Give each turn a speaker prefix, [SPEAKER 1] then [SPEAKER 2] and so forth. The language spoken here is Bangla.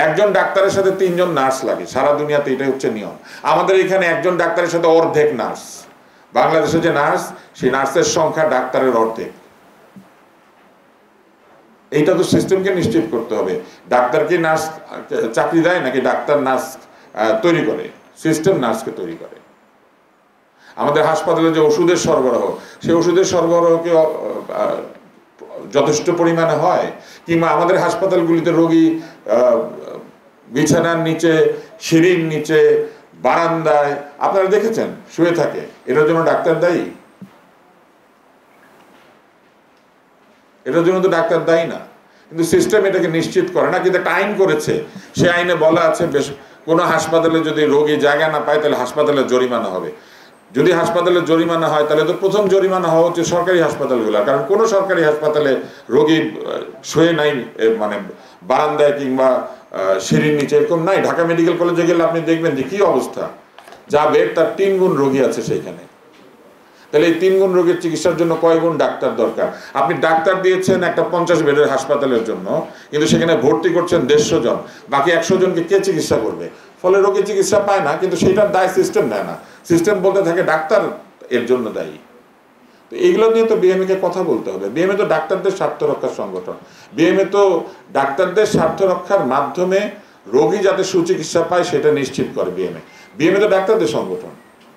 [SPEAKER 1] একজন ডাক্তারের সাথে 3 জন নার্স লাগে, সারা দুনিয়াতে এটাই হচ্ছে নিয়ম। আমাদের এখানে একজন ডাক্তারের সাথে অর্ধেক নার্স। বাংলাদেশে যে নার্স, সেই নার্সের সংখ্যা ডাক্তারের অর্ধেক। এইটা তো সিস্টেমকে নিশ্চিত করতে হবে। ডাক্তার কি নার্স চাকরি দেয়, নাকি ডাক্তার নার্স তৈরি করে? সিস্টেম নার্সকে তৈরি করে। আমাদের হাসপাতালে যে ওষুধের সরবরাহ, সেই ওষুধের সরবরাহকে যথেষ্ট পরিমাণে হয়, কিংবা আমাদের হাসপাতালগুলিতে রোগী বিছানার নিচে, সিঁড়ির নিচে, বারান্দায় আপনারা দেখেছেন শুয়ে থাকে, এটার জন্য ডাক্তার দায়ী? এটার জন্য তো ডাক্তার দায়ী না, কিন্তু সিস্টেম এটাকে নিশ্চিত করে না। কিন্তু একটা আইন করেছে, সে আইনে বলা আছে বেশ কোনো হাসপাতালে যদি রোগী জায়গা না পায় তাহলে হাসপাতালে জরিমানা হবে। যদি হাসপাতালে জরিমানা হয় তাহলে তো প্রথম জরিমানা হওয়া হচ্ছে সরকারি হাসপাতালগুলো, কারণ কোনো সরকারি হাসপাতালে রোগী শুয়ে নাই, মানে বারান্দায় কিংবা সিঁড়ির নিচে এরকম নাই। ঢাকা মেডিকেল কলেজে গেলে আপনি দেখবেন যে কি অবস্থা, যা বেড তার 3 গুণ রোগী আছে সেইখানে। তাহলে এই 3 গুণ রোগীর চিকিৎসার জন্য কয় গুণ ডাক্তার দরকার? আপনি ডাক্তার দিয়েছেন একটা 50 বেডের হাসপাতালের জন্য, কিন্তু সেখানে ভর্তি করছেন 150 জন, বাকি 100 জনকে কে চিকিৎসা করবে? ফলে রোগী চিকিৎসা পায় না, কিন্তু সেইটার দায় সিস্টেম নেয় না। সিস্টেম বলতে থাকে ডাক্তার এর জন্য দায়ী। তো এইগুলো নিয়ে তো বিএমএ কে কথা বলতে হবে। বিএমএ তো ডাক্তারদের স্বার্থ রক্ষার সংগঠন। বিএমএ তো ডাক্তারদের স্বার্থ রক্ষার মাধ্যমে রোগী যাতে সুচিকিৎসা পায় সেটা নিশ্চিত করে। বিএমএ তো ডাক্তারদের সংগঠন।